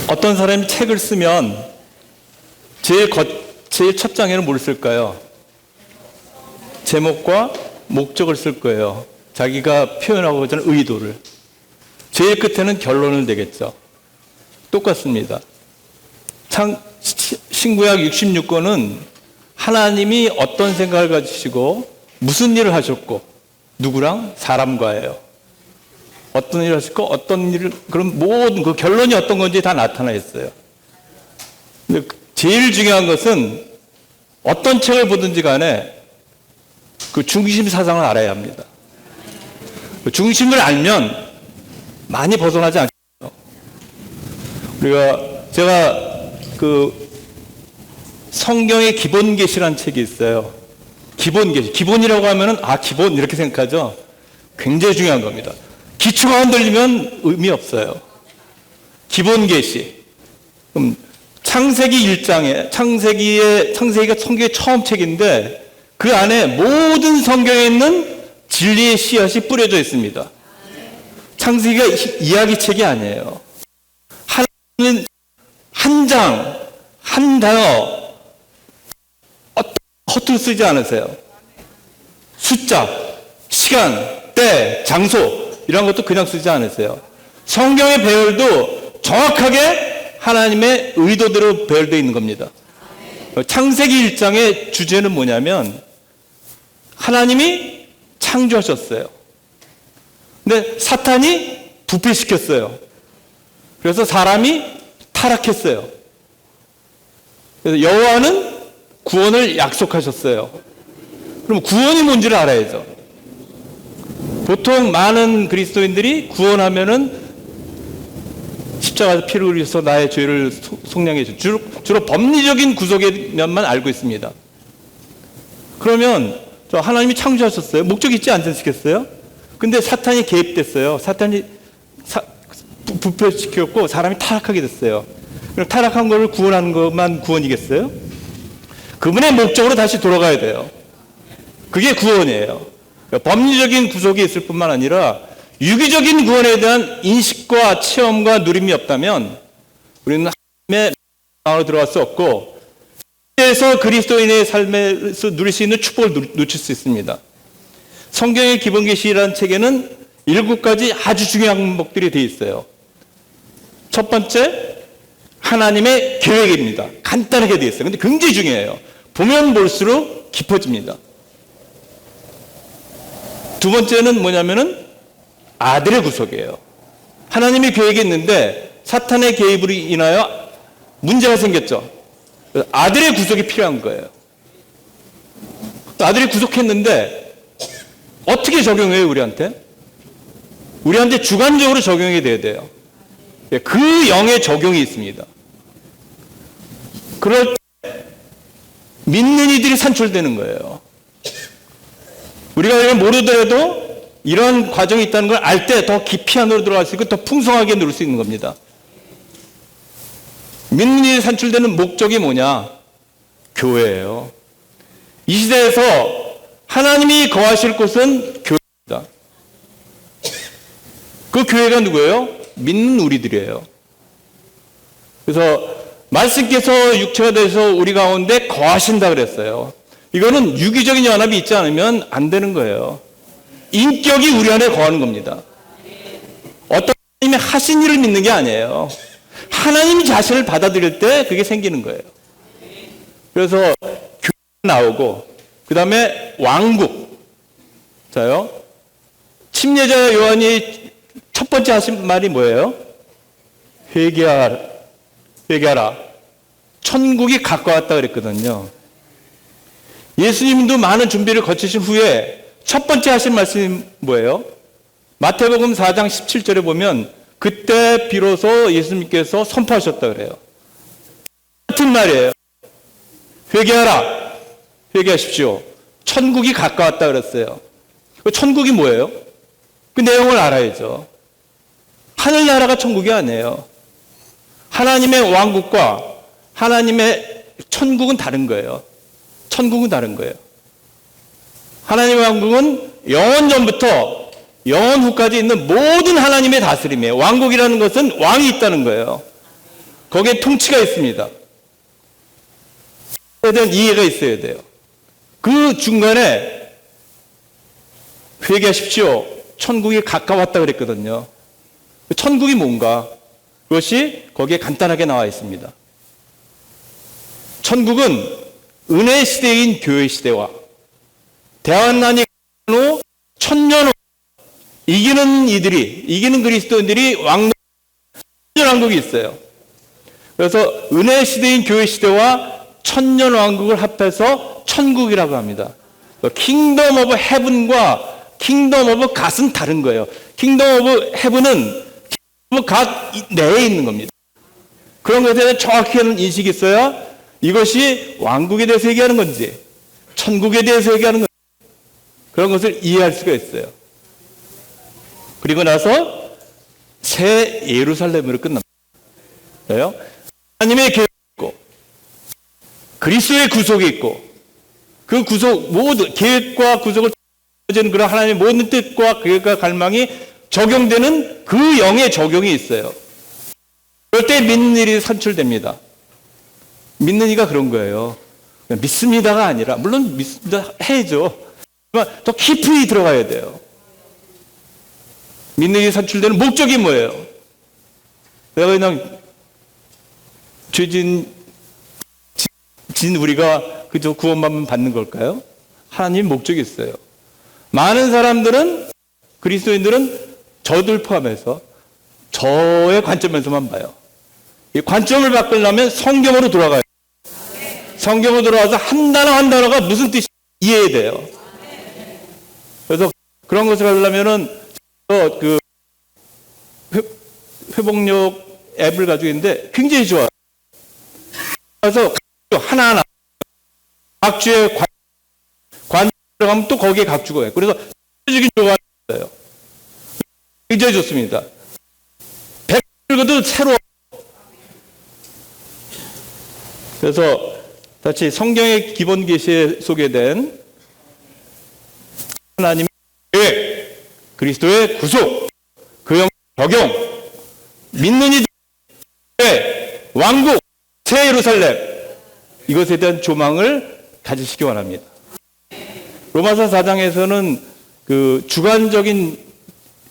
어떤 사람이 책을 쓰면 제일 첫 장에는 뭘 쓸까요? 제목과 목적을 쓸 거예요. 자기가 표현하고자 하는 의도를. 제일 끝에는 결론을 내겠죠. 똑같습니다. 신구약 66권은 하나님이 어떤 생각을 가지시고 무슨 일을 하셨고 누구랑? 사람과예요. 어떤 일을 하셨고 어떤 일을, 그럼 모든 그 결론이 어떤 건지 다 나타나 있어요. 근데 제일 중요한 것은 어떤 책을 보든지 간에 그 중심 사상을 알아야 합니다. 그 중심을 알면 많이 벗어나지 않겠어요. 제가 그 성경의 기본 계시라는 책이 있어요. 기본 계시. 기본이라고 하면은 기본 이렇게 생각하죠. 굉장히 중요한 겁니다. 기초가 흔들리면 의미 없어요. 기본 계시. 그럼 창세기 1장에 창세기가 성경의 처음 책인데 그 안에 모든 성경에 있는 진리의 씨앗이 뿌려져 있습니다. 창세기가 이야기책이 아니에요. 하나님은 한 장, 한 단어 허투루 쓰지 않으세요. 숫자, 시간, 때, 장소 이런 것도 그냥 쓰지 않으세요. 성경의 배열도 정확하게 하나님의 의도대로 배열되어 있는 겁니다. 창세기 1장의 주제는 뭐냐면 하나님이 창조하셨어요. 근데 사탄이 부패시켰어요. 그래서 사람이 타락했어요. 그래서 여호와는 구원을 약속하셨어요. 그럼 구원이 뭔지를 알아야죠. 보통 많은 그리스도인들이 구원하면은 십자가에서 피를 흘려서 나의 죄를 속량해 줘. 주로 법리적인 구속의 면만 알고 있습니다. 그러면 하나님이 창조하셨어요. 목적이 있지 않으시겠어요? 근데 사탄이 개입됐어요. 사탄이 부패시켰고 사람이 타락하게 됐어요. 그럼 타락한 것을 구원하는 것만 구원이겠어요? 그분의 목적으로 다시 돌아가야 돼요. 그게 구원이에요. 법리적인 구속이 있을 뿐만 아니라 유기적인 구원에 대한 인식과 체험과 누림이 없다면 우리는 하나님의 마음으로 들어갈 수 없고 그래서 그리스도인의 삶에서 누릴 수 있는 축복을 놓칠 수 있습니다. 성경의 기본 계시라는 책에는 7가지 아주 중요한 항목들이 되어 있어요. 첫 번째, 하나님의 계획입니다. 간단하게 되어 있어요. 근데 굉장히 중요해요. 보면 볼수록 깊어집니다. 두 번째는 뭐냐면은 아들의 구속이에요. 하나님의 계획이 있는데 사탄의 개입으로 인하여 문제가 생겼죠. 아들의 구속이 필요한 거예요. 아들이 구속했는데 어떻게 적용해요, 우리한테? 우리한테 주관적으로 적용이 돼야 돼요. 그 영의 적용이 있습니다. 그럴 때 믿는 이들이 산출되는 거예요. 우리가 이걸 모르더라도 이런 과정이 있다는 걸 알 때 더 깊이 안으로 들어갈 수 있고 더 풍성하게 누릴 수 있는 겁니다. 믿는 이들이 산출되는 목적이 뭐냐? 교회예요. 이 시대에서 하나님이 거하실 곳은 교회입니다. 그 교회가 누구예요? 믿는 우리들이에요. 그래서 말씀께서 육체가 돼서 우리 가운데 거하신다 그랬어요. 이거는 유기적인 연합이 있지 않으면 안 되는 거예요. 인격이 우리 안에 거하는 겁니다. 어떤 하나님이 하신 일을 믿는 게 아니에요. 하나님 자신을 받아들일 때 그게 생기는 거예요. 그래서 교회가 나오고 그 다음에 왕국. 자요. 침례자 요한이 첫 번째 하신 말이 뭐예요? 회개하라. 회개하라. 천국이 가까웠다 그랬거든요. 예수님도 많은 준비를 거치신 후에 첫 번째 하신 말씀이 뭐예요? 마태복음 4장 17절에 보면 그때 비로소 예수님께서 선포하셨다 그래요. 같은 말이에요. 회개하라. 회개하십시오. 천국이 가까웠다 그랬어요. 천국이 뭐예요? 그 내용을 알아야죠. 하늘나라가 천국이 아니에요. 하나님의 왕국과 하나님의 천국은 다른 거예요. 천국은 다른 거예요. 하나님의 왕국은 영원 전부터 영원 후까지 있는 모든 하나님의 다스림이에요. 왕국이라는 것은 왕이 있다는 거예요. 거기에 통치가 있습니다. 그에 대한 이해가 있어야 돼요. 그 중간에 회개하십시오. 천국이 가까웠다 그랬거든요. 천국이 뭔가? 그것이 거기에 간단하게 나와 있습니다. 천국은 은혜 시대인 교회 시대와 대환난이 후 천년 이기는 그리스도인들이 천년왕국이 있어요. 그래서 은혜 시대인 교회 시대와 천년왕국을 합해서 천국이라고 합니다. 킹덤 오브 헤븐과 킹덤 오브 갓은 다른 거예요. 킹덤 오브 헤븐은 킹덤 오브 갓 내에 있는 겁니다. 그런 것에 대한 정확한 인식이 있어야 이것이 왕국에 대해서 얘기하는 건지 천국에 대해서 얘기하는 건지 그런 것을 이해할 수가 있어요. 그리고 나서 새 예루살렘으로 끝납니다. 그래요? 하나님의 계획이 있고 그리스도의 구속이 있고 그 구속 모든 계획과 구속을 주는 그런 하나님의 모든 뜻과 계획과 갈망이 적용되는 그 영의 적용이 있어요. 그럴 때 믿는 일이 산출됩니다. 믿는 이가 그런 거예요. 믿습니다가 아니라 물론 믿습니다 해야죠. 하지만 더 깊이 들어가야 돼요. 믿는 일이 산출되는 목적이 뭐예요? 내가 그냥 죄진 우리가 그저 구원만 받는 걸까요? 하나님 목적이 있어요. 많은 사람들은 그리스도인들은 저들 포함해서 저의 관점에서만 봐요. 이 관점을 바꾸려면 성경으로 돌아가요. 성경으로 돌아와서 한 단어 한 단어가 무슨 뜻인지 이해해야 돼요. 그래서 그런 것을 하려면은 그 회복력 앱을 가지고 있는데 굉장히 좋아요. 그래서 하나하나 각주의 관 들어가면 또 거기에 각주가 있고 그래서 적인 조화가 있어요. 굉장히 좋습니다. 100 읽어도 새로워. 그래서 다시 성경의 기본 계시에 소개된 하나님의 계획, 그리스도의 구속, 그 영 적용, 믿는 이들의 왕국, 새 예루살렘 이것에 대한 조망을 가지시기 원합니다. 로마서 4장에서는 그 주관적인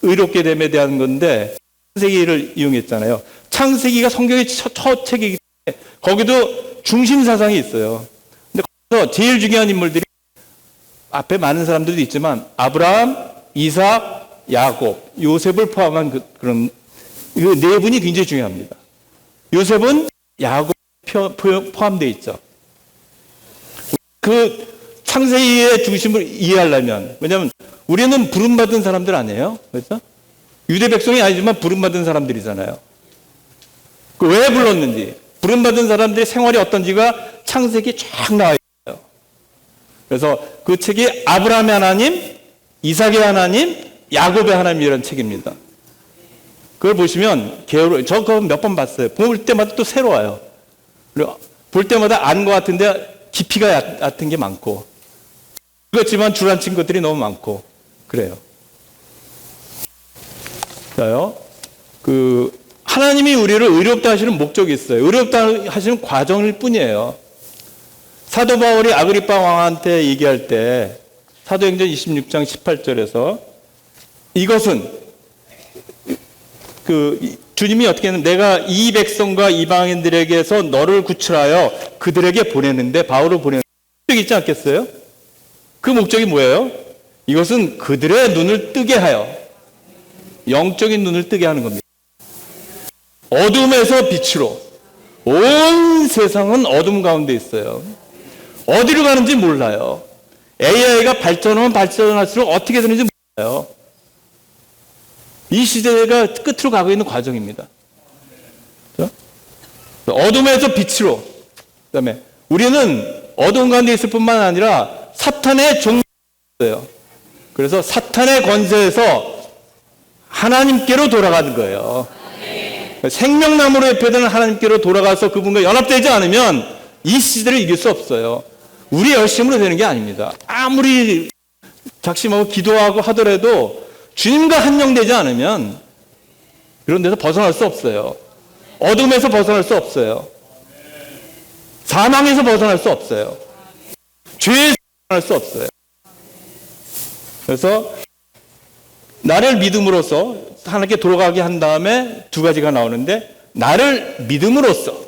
의롭게 됨에 대한 건데 창세기를 이용했잖아요. 창세기가 성경의 첫 책이기 때문에 거기도 중심 사상이 있어요. 근데 거기서 제일 중요한 인물들이 앞에 많은 사람들도 있지만 아브라함, 이삭, 야곱, 요셉을 포함한 그런 이 네 분이 굉장히 중요합니다. 요셉은 야곱 포함되어 있죠. 그 창세기의 중심을 이해하려면 왜냐하면 우리는 부름받은 사람들 아니에요? 그렇죠? 유대 백성이 아니지만 부름받은 사람들이잖아요. 그 왜 불렀는지 부름받은 사람들의 생활이 어떤지가 창세기 쫙 나와 있어요. 그래서 그 책이 아브라함의 하나님, 이삭의 하나님, 야곱의 하나님이라는 책입니다. 그걸 보시면 저 그거 몇 번 봤어요. 볼 때마다 또 새로워요. 그리고 볼 때마다 안 것 같은데 깊이가 얕은 게 많고 그렇지만 주란친 것들이 너무 많고 그래요. 그래요. 하나님이 우리를 의롭다 하시는 목적이 있어요. 의롭다 하시는 과정일 뿐이에요. 사도 바울이 아그리파 왕한테 얘기할 때 사도행전 26장 18절에서 이것은 주님이 어떻게 했냐면 내가 이 백성과 이방인들에게서 너를 구출하여 그들에게 보내는데 바울을 보내는 목적이 있지 않겠어요? 그 목적이 뭐예요? 이것은 그들의 눈을 뜨게 하여 영적인 눈을 뜨게 하는 겁니다. 어둠에서 빛으로 온 세상은 어둠 가운데 있어요. 어디로 가는지 몰라요. AI가 발전하면 발전할수록 어떻게 되는지 몰라요. 이 시대가 끝으로 가고 있는 과정입니다. 그렇죠? 어둠에서 빛으로 그다음에 우리는 어둠 가운데 있을 뿐만 아니라 사탄의 종이에요. 그래서 사탄의 권세에서 하나님께로 돌아가는 거예요. 생명나무로 대표되는 하나님께로 돌아가서 그분과 연합되지 않으면 이 시대를 이길 수 없어요. 우리 열심으로 되는 게 아닙니다. 아무리 작심하고 기도하고 하더라도 주님과 한영되지 않으면 그런 데서 벗어날 수 없어요. 어둠에서 벗어날 수 없어요. 사망에서 벗어날 수 없어요. 죄에서 벗어날 수 없어요. 그래서 나를 믿음으로써 하나님께 돌아가게 한 다음에 두 가지가 나오는데, 나를 믿음으로써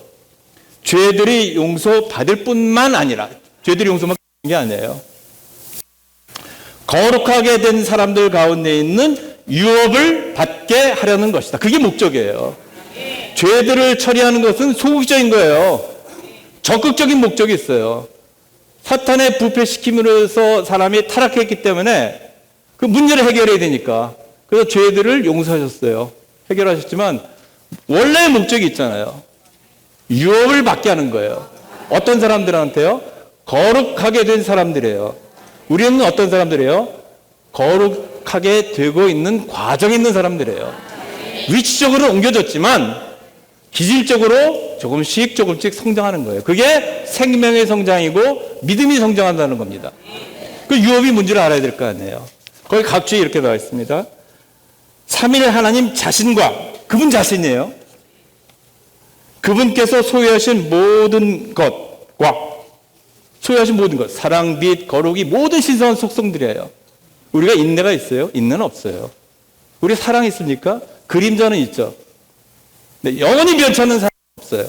죄들이 용서받을 뿐만 아니라, 죄들이 용서만 받는 게 아니에요. 거룩하게 된 사람들 가운데 있는 유업을 받게 하려는 것이다. 그게 목적이에요. 죄들을 처리하는 것은 소극적인 거예요. 적극적인 목적이 있어요. 사탄의 부패시킴으로써 사람이 타락했기 때문에 그 문제를 해결해야 되니까. 그래서 죄들을 용서하셨어요. 해결하셨지만 원래의 목적이 있잖아요. 유업을 받게 하는 거예요. 어떤 사람들한테요? 거룩하게 된 사람들이에요. 우리는 어떤 사람들이에요? 거룩하게 되고 있는 과정에 있는 사람들이에요. 위치적으로는 옮겨졌지만 기질적으로 조금씩 성장하는 거예요. 그게 생명의 성장이고 믿음이 성장한다는 겁니다. 그 유업이 뭔지를 알아야 될 거 아니에요. 거기 각주에 이렇게 나와 있습니다. 삼위일 하나님 자신과, 그분 자신이에요. 그분께서 소유하신 모든 것과, 소유하신 모든 것, 사랑, 빛, 거룩이 모든 신성한 속성들이에요. 우리가 인내가 있어요? 인내는 없어요. 우리 사랑이 있습니까? 그림자는 있죠. 근데 영원히 변치 않는 사랑은 없어요.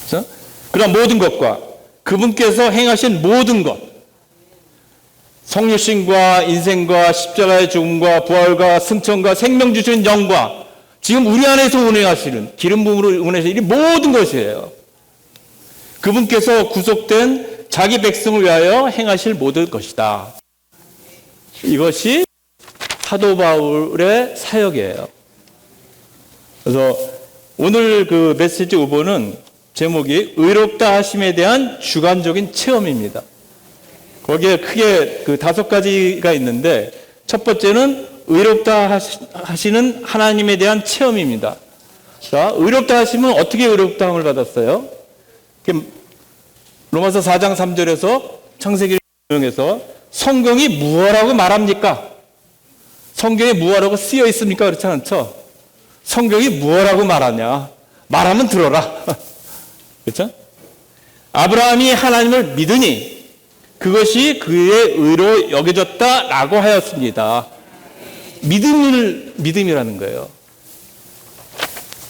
그렇죠? 그런 모든 것과 그분께서 행하신 모든 것, 성육신과 인생과 십자가의 죽음과 부활과 승천과 생명 주신 영과 지금 우리 안에서 운행하시는, 기름 부음으로 운행하시는 이 모든 것이에요. 그분께서 구속된 자기 백성을 위하여 행하실 모든 것이다. 이것이 사도 바울의 사역이에요. 그래서 오늘 그 메시지 후보는 제목이 의롭다 하심에 대한 주관적인 체험입니다. 거기에 크게 그 5가지가 있는데, 첫 번째는 의롭다 하시는 하나님에 대한 체험입니다. 자, 의롭다 하시면 어떻게 의롭다함을 받았어요? 로마서 4장 3절에서 창세기를 인용해서 성경이 무엇라고 말합니까? 성경에 무엇라고 쓰여 있습니까? 그렇지 않죠? 성경이 무엇라고 말하냐? 말하면 들어라. 그렇죠? 아브라함이 하나님을 믿으니 그것이 그의 의로 여겨졌다라고 하였습니다. 믿음이라는 거예요.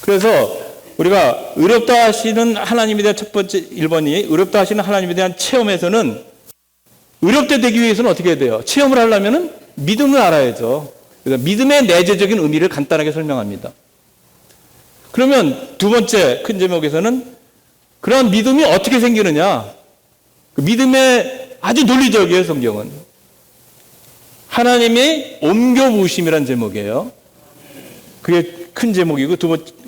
그래서 우리가 의롭다 하시는 하나님에 대한 첫 번째 1번이 의롭다 하시는 하나님에 대한 체험에서는, 의롭게 되기 위해서는 어떻게 해야 돼요? 체험을 하려면 믿음을 알아야죠. 그래서 믿음의 내재적인 의미를 간단하게 설명합니다. 그러면 두 번째 큰 제목에서는 그런 믿음이 어떻게 생기느냐? 그 믿음의 아주 논리적이에요, 성경은. 하나님의 옮겨부으심이라는 제목이에요. 그게 큰 제목이고,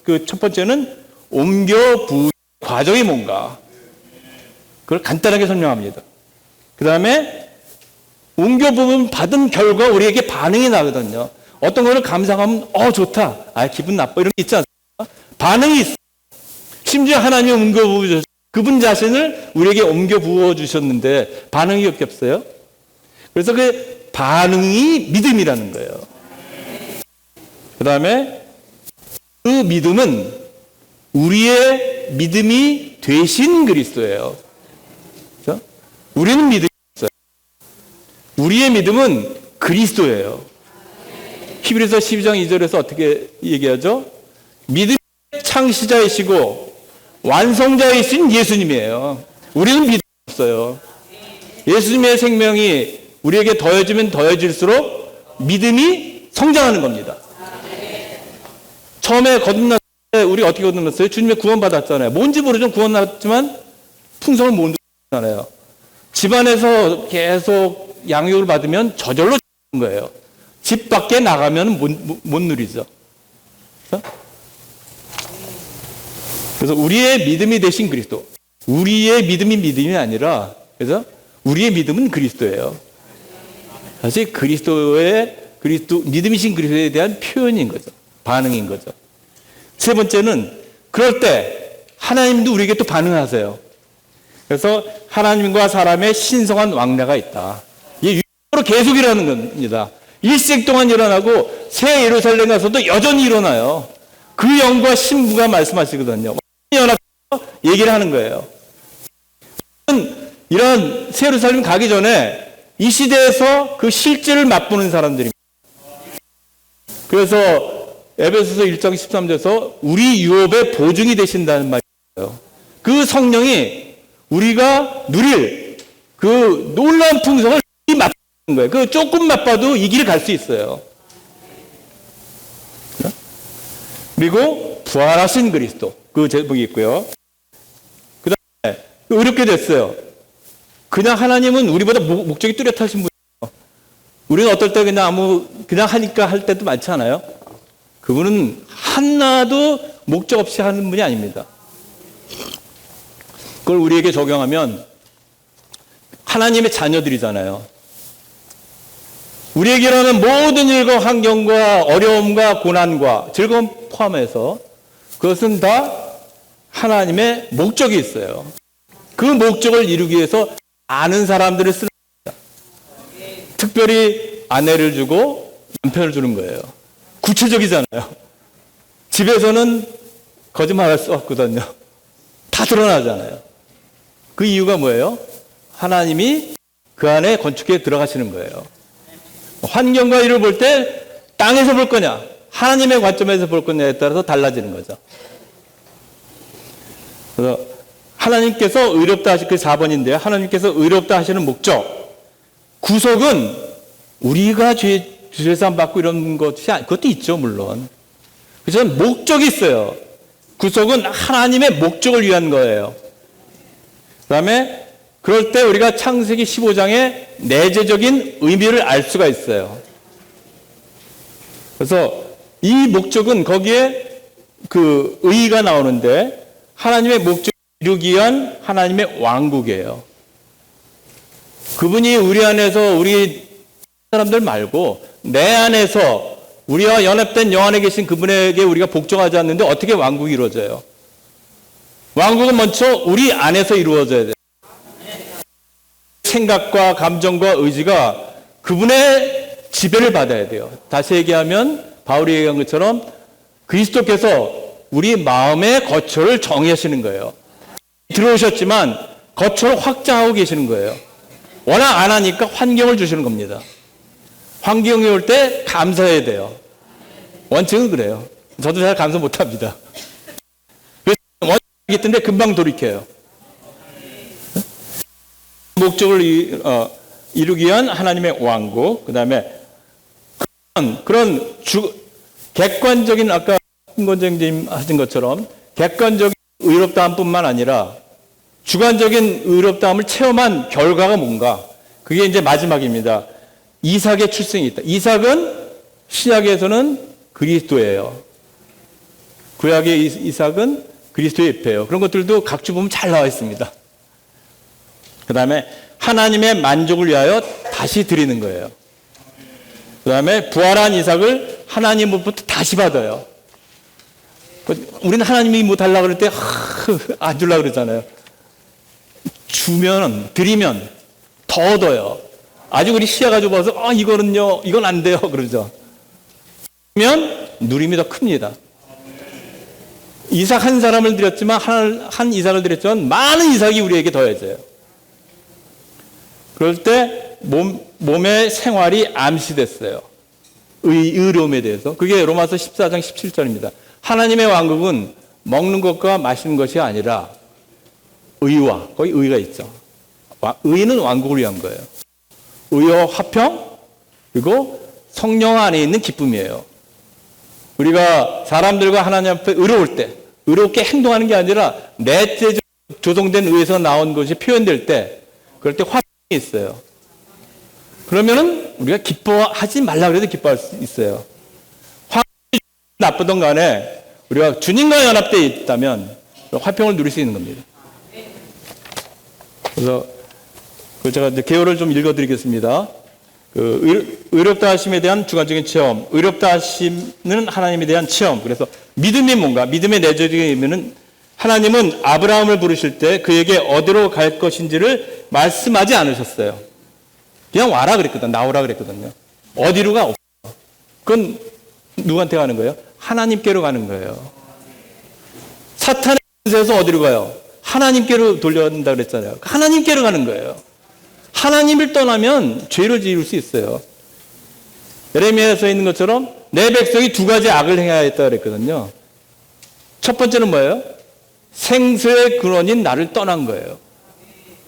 그 첫 번째는 옮겨부으 과정이 뭔가, 그걸 간단하게 설명합니다. 그 다음에 옮겨부음 받은 결과 우리에게 반응이 나거든요. 어떤 거를 감상하면 좋다, 기분 나빠, 이런 게 있지 않습니까? 반응이 있어요. 심지어 하나님이 옮겨부으셔서 그분 자신을 우리에게 옮겨부어 주셨는데 반응이 없겠어요? 그래서 그 반응이 믿음이라는 거예요. 그 다음에 그 믿음은 우리의 믿음이 되신 그리스도예요. 그렇죠? 우리는 믿음이 없어요. 우리의 믿음은 그리스도예요. 히브리서 12장 2절에서 어떻게 얘기하죠? 믿음의 창시자이시고 완성자이신 예수님이에요. 우리는 믿음이 없어요. 예수님의 생명이 우리에게 더해지면 더해질수록 믿음이 성장하는 겁니다. 처음에 거듭났을 때 우리 어떻게 거듭났어요? 주님의 구원받았잖아요. 뭔지 모르죠. 구원받았지만 풍성을 못 누리잖아요. 집안에서 계속 양육을 받으면 저절로 되는 거예요. 집 밖에 나가면 못 누리죠. 그래서 우리의 믿음이 되신 그리스도, 우리의 믿음이 아니라, 그래서 우리의 믿음은 그리스도예요. 사실 믿음이신 그리스도에 대한 표현인 거죠. 반응인 거죠. 세 번째는 그럴 때 하나님도 우리에게 또 반응하세요. 그래서 하나님과 사람의 신성한 왕래가 있다. 이게 유로 계속 일어나는 겁니다. 일생 동안 일어나고 새 예루살렘 가서도 여전히 일어나요. 그 영과 신부가 말씀하시거든요. 연합 얘기를 하는 거예요. 이런 새 예루살렘 가기 전에 이 시대에서 그 실제를 맛보는 사람들입니다. 그래서 에베소서 1장 13절에서 우리 유업의 보증이 되신다는 말이에요. 그 성령이 우리가 누릴 그 놀라운 풍성을 맛보는 거예요. 그 조금 맛봐도 이 길을 갈 수 있어요. 그리고 부활하신 그리스도, 그 제목이 있고요. 그 다음에 어렵게 됐어요. 그냥 하나님은 우리보다 목적이 뚜렷하신 분이에요. 우리는 어떨 때 그냥 하니까 할 때도 많지 않아요? 그분은 하나도 목적 없이 하는 분이 아닙니다. 그걸 우리에게 적용하면 하나님의 자녀들이잖아요. 우리에게 일어나는 모든 일과 환경과 어려움과 고난과 즐거움 포함해서 그것은 다 하나님의 목적이 있어요. 그 목적을 이루기 위해서 아는 사람들을 쓰는 겁니다. 특별히 아내를 주고 남편을 주는 거예요. 구체적이잖아요. 집에서는 거짓말할 수 없거든요. 다 드러나잖아요. 그 이유가 뭐예요? 하나님이 그 안에 건축에 들어가시는 거예요. 환경과 일을 볼 때 땅에서 볼 거냐, 하나님의 관점에서 볼 거냐에 따라서 달라지는 거죠. 그래서 하나님께서 의롭다 하실 그 4번인데요. 하나님께서 의롭다 하시는 목적. 구속은 우리가 죄사함 받고 이런 것이 그것도 있죠, 물론. 그래서 목적이 있어요. 구속은 하나님의 목적을 위한 거예요. 그 다음에 그럴 때 우리가 창세기 15장의 내재적인 의미를 알 수가 있어요. 그래서 이 목적은 거기에 그 의의가 나오는데 하나님의 목적을 이루기 위한 하나님의 왕국이에요. 그분이 우리 안에서 우리 사람들 말고 내 안에서 우리와 연합된 영 안에 계신 그분에게 우리가 복종하지 않는데 어떻게 왕국이 이루어져요? 왕국은 먼저 우리 안에서 이루어져야 돼요. 생각과 감정과 의지가 그분의 지배를 받아야 돼요. 다시 얘기하면 바울이 얘기한 것처럼 그리스도께서 우리 마음의 거처를 정의하시는 거예요. 들어오셨지만 거처를 확장하고 계시는 거예요. 워낙 안 하니까 환경을 주시는 겁니다. 환경이 올 때 감사해야 돼요. 원칙은 그래요. 저도 잘 감사 못합니다. 원칙이 있던데 금방 돌이켜요. 목적을 이루기 위한 하나님의 왕국, 그 다음에 그런 객관적인 아까 김건정님 하신 것처럼 객관적인 의롭다함뿐만 아니라 주관적인 의롭다함을 체험한 결과가 뭔가, 그게 이제 마지막입니다. 이삭의 출생이 있다. 이삭은 신약에서는 그리스도예요. 구약의 이삭은 그리스도의 잎이에요. 그런 것들도 각주 보면 잘 나와 있습니다. 그 다음에 하나님의 만족을 위하여 다시 드리는 거예요. 그 다음에 부활한 이삭을 하나님으로부터 다시 받아요. 우리는 하나님이 뭐 달라고 그럴 때 안 주려고 그러잖아요. 드리면 더 얻어요. 아직 우리 시야가 좁아서 이거는요, 이건 안 돼요 그러죠. 그러면 누림이 더 큽니다. 이삭 한 사람을 드렸지만 한 이삭을 드렸지만 많은 이삭이 우리에게 더해져요. 그럴 때 몸의 생활이 암시됐어요. 의로움에 대해서. 그게 로마서 14장 17절입니다. 하나님의 왕국은 먹는 것과 마시는 것이 아니라 의와, 거기 의가 있죠. 의는 왕국을 위한 거예요. 의와 화평, 그리고 성령 안에 있는 기쁨이에요. 우리가 사람들과 하나님 앞에 의로울 때, 의롭게 행동하는 게 아니라 내재적으로 조성된 의에서 나온 것이 표현될 때, 그럴 때 화평이 있어요. 그러면은 우리가 기뻐하지 말라 그래도 기뻐할 수 있어요. 화평이 나쁘던 간에 우리가 주님과 연합되어 있다면 화평을 누릴 수 있는 겁니다. 그래서 제가 이제 개요를 좀 읽어드리겠습니다. 의롭다 하심에 대한 주관적인 체험, 의롭다 하심은 하나님에 대한 체험. 그래서 믿음이 뭔가, 믿음의 내적인 의미는 하나님은 아브라함을 부르실 때 그에게 어디로 갈 것인지를 말씀하지 않으셨어요. 그냥 와라 그랬거든, 나오라 그랬거든요. 어디로가 없어요. 그건 누구한테 가는 거예요? 하나님께로 가는 거예요. 사탄의 권세에서 어디로 가요? 하나님께로 돌려간다 그랬잖아요. 하나님께로 가는 거예요. 하나님을 떠나면 죄를 지을 수 있어요. 예레미야에 있는 것처럼 내 백성이 두 가지 악을 행해야 했다 그랬거든요. 첫 번째는 뭐예요? 생수의 근원인 나를 떠난 거예요.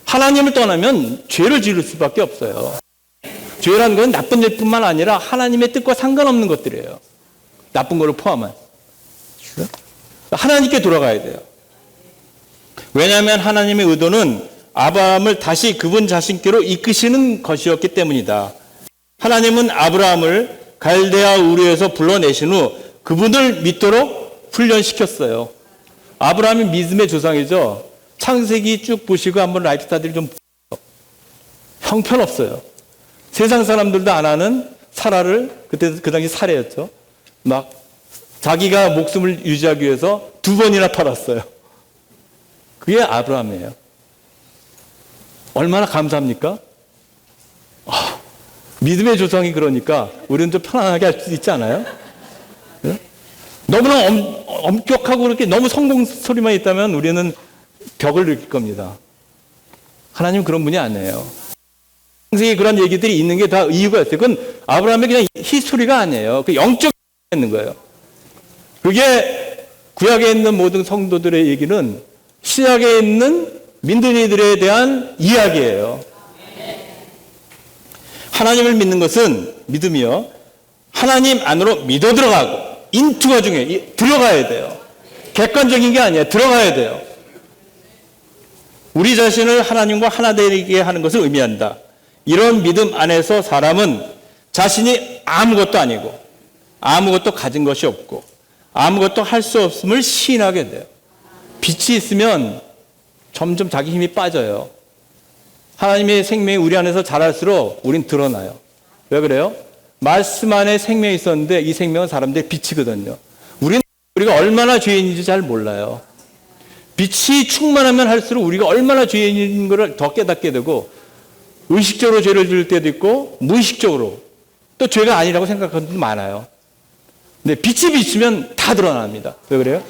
하나님을 떠나면 죄를 지을 수밖에 없어요. 죄라는 건 나쁜 일뿐만 아니라 하나님의 뜻과 상관없는 것들이에요. 나쁜 거를 포함한. 하나님께 돌아가야 돼요. 왜냐하면 하나님의 의도는 아브라함을 다시 그분 자신께로 이끄시는 것이었기 때문이다. 하나님은 아브라함을 갈대아 우르에서 불러내신 후 그분을 믿도록 훈련시켰어요. 아브라함이 믿음의 조상이죠. 창세기 쭉 보시고 한번 라이프 스타디를 좀 형편없어요. 세상 사람들도 안 하는 사라를, 그때 그 당시 사례였죠. 막 자기가 목숨을 유지하기 위해서 2번이나 팔았어요. 그게 아브라함이에요. 얼마나 감사합니까? 믿음의 조상이 그러니까 우리는 좀 편안하게 할 수 있지 않아요? 네? 너무나 엄격하고 그렇게 너무 성공 소리만 있다면 우리는 벽을 느낄 겁니다. 하나님은 그런 분이 아니에요. 창세기에 그런 얘기들이 있는 게 다 이유가 있어요. 그건 아브라함의 그냥 히스토리가 아니에요. 그 영적 있는 거예요. 그게 구약에 있는 모든 성도들의 얘기는 신약에 있는 민들이들에 대한 이야기예요. 하나님을 믿는 것은 믿음이요. 하나님 안으로 믿어 들어가고 인투가 중요해요. 들어가야 돼요. 객관적인 게 아니에요. 들어가야 돼요. 우리 자신을 하나님과 하나 되게 하는 것을 의미한다. 이런 믿음 안에서 사람은 자신이 아무것도 아니고 아무것도 가진 것이 없고 아무것도 할 수 없음을 시인하게 돼요. 빛이 있으면 점점 자기 힘이 빠져요. 하나님의 생명이 우리 안에서 자랄수록 우린 드러나요. 왜 그래요? 말씀 안에 생명이 있었는데 이 생명은 사람들의 빛이거든요. 우리가 얼마나 죄인인지 잘 몰라요. 빛이 충만하면 할수록 우리가 얼마나 죄인인 것을 더 깨닫게 되고 의식적으로 죄를 지을 때도 있고 무의식적으로 또 죄가 아니라고 생각하는 분도 많아요. 근데 빛이 비치면 다 드러납니다. 왜 그래요?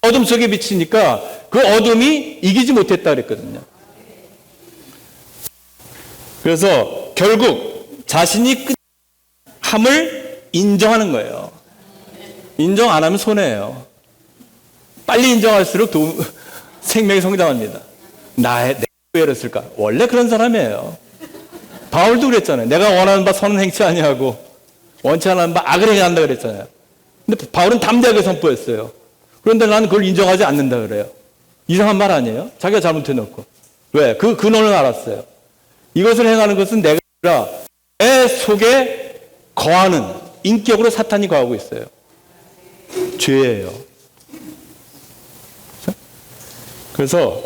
어둠 속에 비치니까 그 어둠이 이기지 못했다 그랬거든요. 그래서 결국 자신이 끝함을 인정하는 거예요. 인정 안 하면 손해예요. 빨리 인정할수록 생명이 성장합니다. 내가 왜 이랬을까? 원래 그런 사람이에요. 바울도 그랬잖아요. 내가 원하는 바 선은 행치 아니하고 원치 않는 바 악을 행해야 한다 그랬잖아요. 근데 바울은 담대하게 선포했어요. 그런데 나는 그걸 인정하지 않는다 그래요. 이상한 말 아니에요? 자기가 잘못해놓고. 왜? 그 근원을 알았어요. 이것을 행하는 것은 내가 아니라 내 속에 거하는 인격으로 사탄이 거하고 있어요. 죄예요. 그래서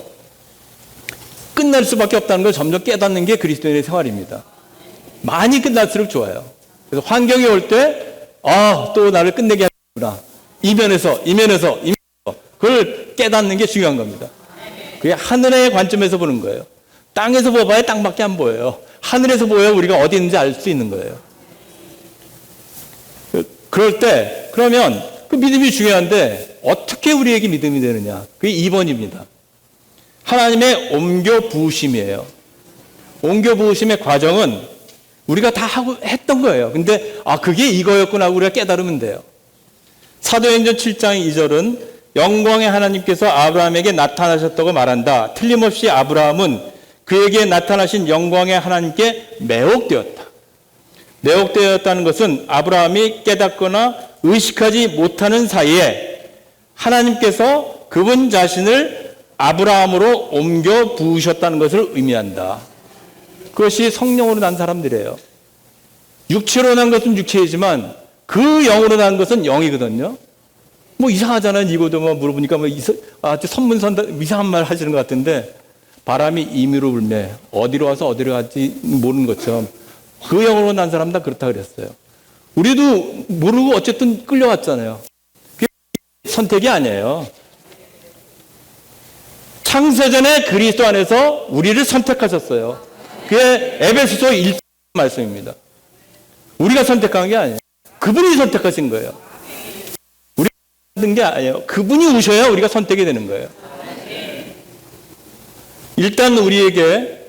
끝날 수밖에 없다는 걸 점점 깨닫는 게 그리스도인의 생활입니다. 많이 끝날수록 좋아요. 그래서 환경이 올 때, 또 나를 끝내게 하는구나. 이면에서. 그걸 깨닫는 게 중요한 겁니다. 그게 하늘의 관점에서 보는 거예요. 땅에서 봐봐야 땅밖에 안 보여요. 하늘에서 보여야 우리가 어디 있는지 알 수 있는 거예요. 그럴 때, 그러면 그 믿음이 중요한데 어떻게 우리에게 믿음이 되느냐? 그게 2번입니다. 하나님의 옮겨 부으심이에요. 옮겨 부으심의 과정은 우리가 다 하고 했던 거예요. 근데 그게 이거였구나 하고 우리가 깨달으면 돼요. 사도행전 7장 2절은 영광의 하나님께서 아브라함에게 나타나셨다고 말한다. 틀림없이 아브라함은 그에게 나타나신 영광의 하나님께 매혹되었다. 매혹되었다는 것은 아브라함이 깨닫거나 의식하지 못하는 사이에 하나님께서 그분 자신을 아브라함으로 옮겨 부으셨다는 것을 의미한다. 그것이 성령으로 난 사람들이에요. 육체로 난 것은 육체이지만 그 영으로 난 것은 영이거든요. 뭐 이상하잖아요. 이거도 뭐 물어보니까 선문선다 이상한 말 하시는 것 같은데 바람이 임의로 불매 어디로 와서 어디로 갈지 모르는 것처럼 그 영으로 난 사람 다 그렇다 그랬어요. 우리도 모르고 어쨌든 끌려왔잖아요. 그게 선택이 아니에요. 창세전에 그리스도 안에서 우리를 선택하셨어요. 그게 에베소서 1장 말씀입니다. 우리가 선택한 게 아니에요. 그분이 선택하신 거예요. 게 아니에요. 그분이 오셔야 우리가 선택이 되는 거예요. 일단 우리에게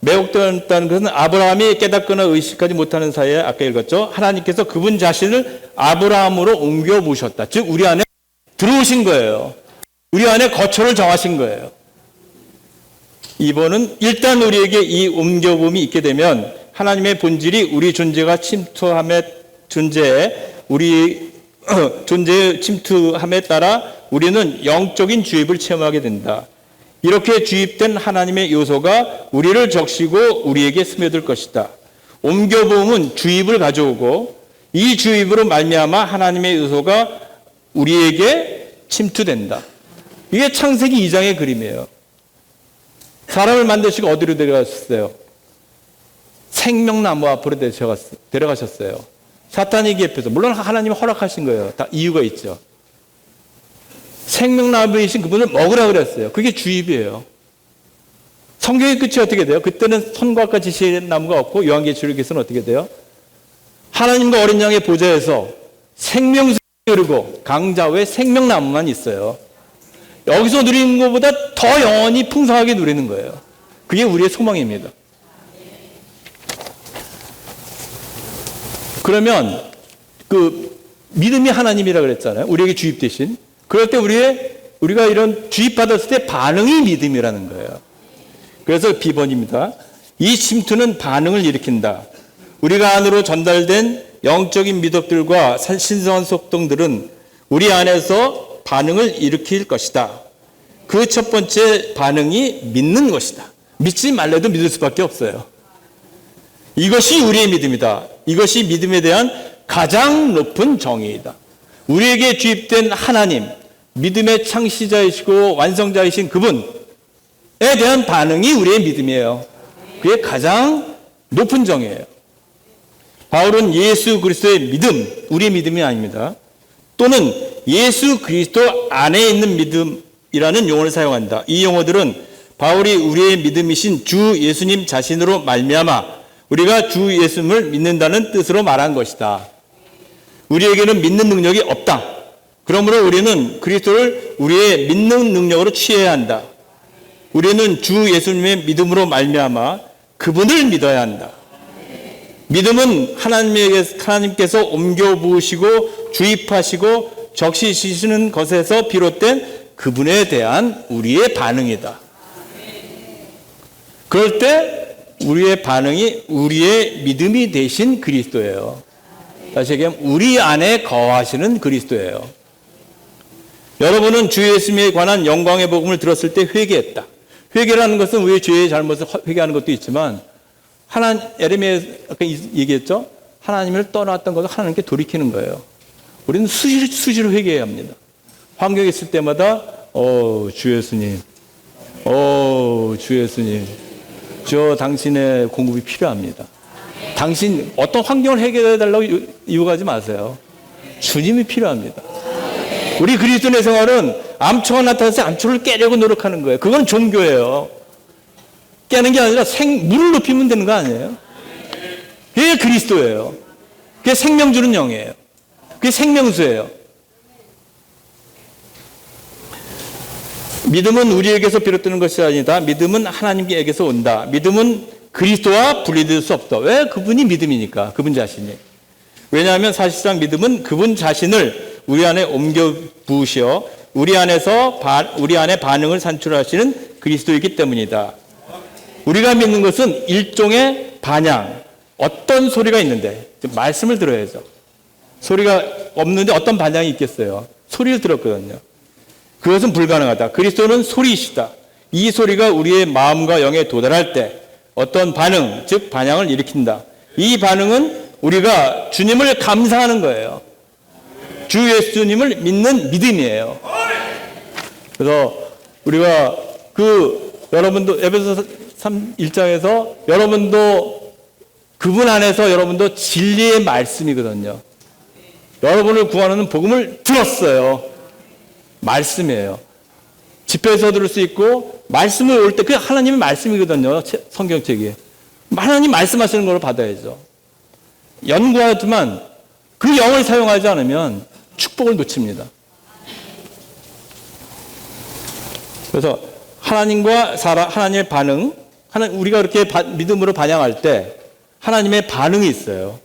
매혹되었다는 것은 아브라함이 깨닫거나 의식하지 못하는 사이에 아까 읽었죠. 하나님께서 그분 자신을 아브라함으로 옮겨 모셨다. 즉 우리 안에 들어오신 거예요. 우리 안에 거처를 정하신 거예요. 이번은 일단 우리에게 이 옮겨봄이 있게 되면 하나님의 본질이 우리 존재가 우리 존재의 침투함에 따라 우리는 영적인 주입을 체험하게 된다. 이렇게 주입된 하나님의 요소가 우리를 적시고 우리에게 스며들 것이다. 옮겨봄은 주입을 가져오고 이 주입으로 말미암아 하나님의 요소가 우리에게 침투된다. 이게 창세기 2장의 그림이에요. 사람을 만드시고 어디로 데려가셨어요? 생명나무 앞으로 데려가셨어요. 사탄이 기업해서 물론 하나님이 허락하신 거예요. 다 이유가 있죠. 생명나무이신 그분을 먹으라 그랬어요. 그게 주입이에요. 성경의 끝이 어떻게 돼요? 그때는 선과과 지시의 나무가 없고 요한계시록에서는 어떻게 돼요? 하나님과 어린 양의 보좌에서 생명수를 누리고 강자 외에 생명나무만 있어요. 여기서 누리는 것보다 더 영원히 풍성하게 누리는 거예요. 그게 우리의 소망입니다. 그러면 그 믿음이 하나님이라 그랬잖아요. 우리에게 주입되신. 그럴 때 우리가 이런 주입받았을 때 반응이 믿음이라는 거예요. 그래서 B번입니다. 이 침투는 반응을 일으킨다. 우리가 안으로 전달된 영적인 미덕들과 신성한 속동들은 우리 안에서 반응을 일으킬 것이다. 그 첫 번째 반응이 믿는 것이다. 믿지 말래도 믿을 수밖에 없어요. 이것이 우리의 믿음이다. 이것이 믿음에 대한 가장 높은 정의이다. 우리에게 주입된 하나님, 믿음의 창시자이시고 완성자이신 그분에 대한 반응이 우리의 믿음이에요. 그게 가장 높은 정의예요. 바울은 예수 그리스도의 믿음, 우리의 믿음이 아닙니다. 또는 예수 그리스도 안에 있는 믿음이라는 용어를 사용한다. 이 용어들은 바울이 우리의 믿음이신 주 예수님 자신으로 말미암아 우리가 주 예수님을 믿는다는 뜻으로 말한 것이다. 우리에게는 믿는 능력이 없다. 그러므로 우리는 그리스도를 우리의 믿는 능력으로 취해야 한다. 우리는 주 예수님의 믿음으로 말미암아 그분을 믿어야 한다. 믿음은 하나님께서 옮겨 부으시고 주입하시고 적시시는 것에서 비롯된 그분에 대한 우리의 반응이다. 그럴 때 우리의 반응이 우리의 믿음이 되신 그리스도예요. 다시 얘기하면 우리 안에 거하시는 그리스도예요. 여러분은 주 예수님에 관한 영광의 복음을 들었을 때 회개했다. 회개라는 것은 우리의 죄의 잘못을 회개하는 것도 있지만 예레미야 아까 얘기했죠? 하나님을 떠났던 것을 하나님께 돌이키는 거예요. 우리는 수시로 회개해야 합니다. 환경에 있을 때마다 주 예수님, 주 예수님, 저 당신의 공급이 필요합니다. 당신 어떤 환경을 해결해달라고 요구하지 마세요. 주님이 필요합니다. 우리 그리스도인의 생활은 암초가 나타나서 암초를 깨려고 노력하는 거예요. 그건 종교예요. 깨는 게 아니라 물을 높이면 되는 거 아니에요? 그게 그리스도예요. 그게 생명 주는 영이에요. 그게 생명수예요. 믿음은 우리에게서 비롯되는 것이 아니다. 믿음은 하나님께서 온다. 믿음은 그리스도와 분리될 수 없다. 왜? 그분이 믿음이니까. 그분 자신이. 왜냐하면 사실상 믿음은 그분 자신을 우리 안에 옮겨 부으시어 우리 안에 반응을 산출하시는 그리스도이기 때문이다. 우리가 믿는 것은 일종의 반향. 어떤 소리가 있는데 말씀을 들어야죠. 소리가 없는데 어떤 반향이 있겠어요? 소리를 들었거든요. 그것은 불가능하다. 그리스도는 소리이시다. 이 소리가 우리의 마음과 영에 도달할 때 어떤 반응, 즉 반향을 일으킨다. 이 반응은 우리가 주님을 감사하는 거예요. 주 예수님을 믿는 믿음이에요. 그래서 우리가 여러분도 에베소서 1장에서 여러분도 그분 안에서 여러분도 진리의 말씀이거든요. 여러분을 구하는 복음을 들었어요. 말씀이에요. 집회에서 들을 수 있고 말씀을 올 때 그게 하나님의 말씀이거든요. 성경책이. 하나님 말씀하시는 걸 받아야죠. 연구하지만 그 영을 사용하지 않으면 축복을 놓칩니다. 그래서 하나님과 하나님의 반응, 우리가 그렇게 믿음으로 반영할 때 하나님의 반응이 있어요.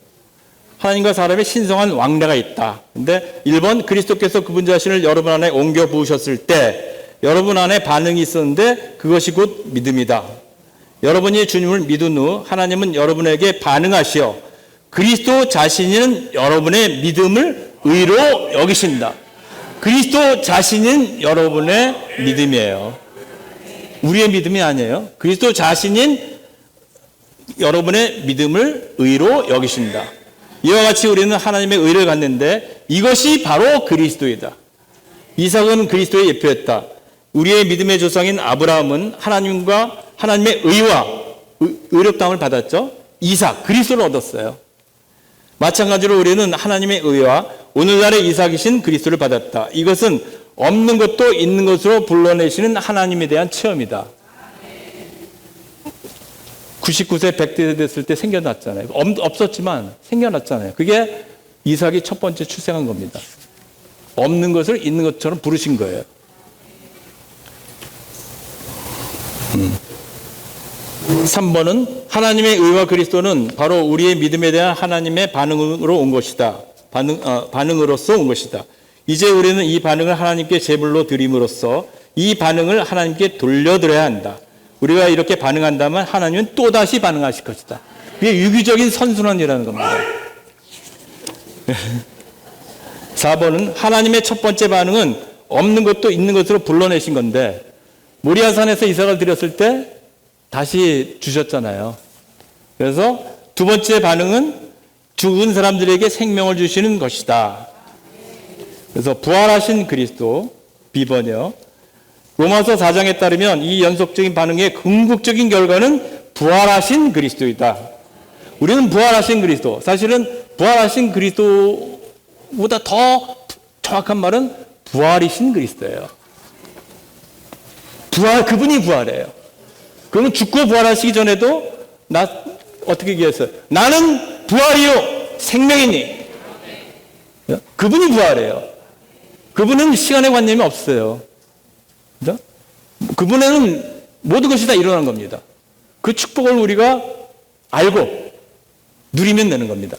하나님과 사람의 신성한 왕래가 있다. 근데 1번, 그리스도께서 그분 자신을 여러분 안에 옮겨 부으셨을 때 여러분 안에 반응이 있었는데 그것이 곧 믿음이다. 여러분이 주님을 믿은 후 하나님은 여러분에게 반응하시어 그리스도 자신은 여러분의 믿음을 의로 여기신다. 그리스도 자신은 여러분의 믿음이에요. 우리의 믿음이 아니에요. 그리스도 자신인 여러분의 믿음을 의로 여기신다. 이와 같이 우리는 하나님의 의를 갖는데 이것이 바로 그리스도이다. 이삭은 그리스도의 예표였다. 우리의 믿음의 조상인 아브라함은 하나님과 하나님의 의와 의롭다함을 받았죠. 이삭, 그리스도를 얻었어요. 마찬가지로 우리는 하나님의 의와 오늘날의 이삭이신 그리스도를 받았다. 이것은 없는 것도 있는 것으로 불러내시는 하나님에 대한 체험이다. 99세 100세 됐을 때 생겨났잖아요. 없었지만 생겨났잖아요. 그게 이삭이 첫 번째 출생한 겁니다. 없는 것을 있는 것처럼 부르신 거예요. 3번은 하나님의 의와 그리스도는 바로 우리의 믿음에 대한 하나님의 반응으로 온 것이다. 반응으로서 온 것이다. 이제 우리는 이 반응을 하나님께 제물로 드림으로써 이 반응을 하나님께 돌려드려야 한다. 우리가 이렇게 반응한다면 하나님은 또다시 반응하실 것이다. 이게 유기적인 선순환이라는 겁니다. 4번은 하나님의 첫 번째 반응은 없는 것도 있는 것으로 불러내신 건데 모리아산에서 이삭을 드렸을 때 다시 주셨잖아요. 그래서 두 번째 반응은 죽은 사람들에게 생명을 주시는 것이다. 그래서 부활하신 그리스도, 비번이요. 로마서 4장에 따르면 이 연속적인 반응의 궁극적인 결과는 부활하신 그리스도이다. 우리는 부활하신 그리스도, 사실은 부활하신 그리스도보다 더 정확한 말은 부활이신 그리스도예요. 그분이 부활해요. 그러면 죽고 부활하시기 전에도 어떻게 얘기했어요? 나는 부활이요 생명이니. 그분이 부활해요. 그분은 시간의 관념이 없어요. 그죠? 그분에는 모든 것이 다 일어난 겁니다. 그 축복을 우리가 알고 누리면 되는 겁니다.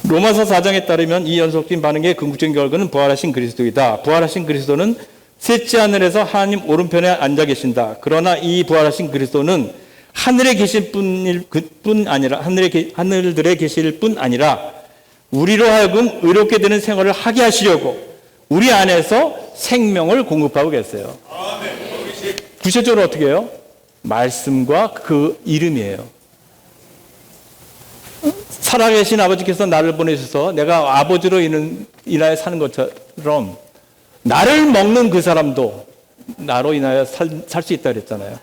로마서 4장에 따르면 이 연속적인 반응의 궁극적인 결과는 부활하신 그리스도이다. 부활하신 그리스도는 셋째 하늘에서 하나님 오른편에 앉아 계신다. 그러나 이 부활하신 그리스도는 하늘에 계실 뿐 아니라 하늘들에 계실 뿐 아니라 우리로 하여금 의롭게 되는 생활을 하게 하시려고 우리 안에서 생명을 공급하고 계세요. 구체적으로 어떻게 해요? 말씀과 그 이름이에요. 살아계신 아버지께서 나를 보내셔서 내가 아버지로 인하여 사는 것처럼 나를 먹는 그 사람도 나로 인하여 살 수 있다 그랬잖아요.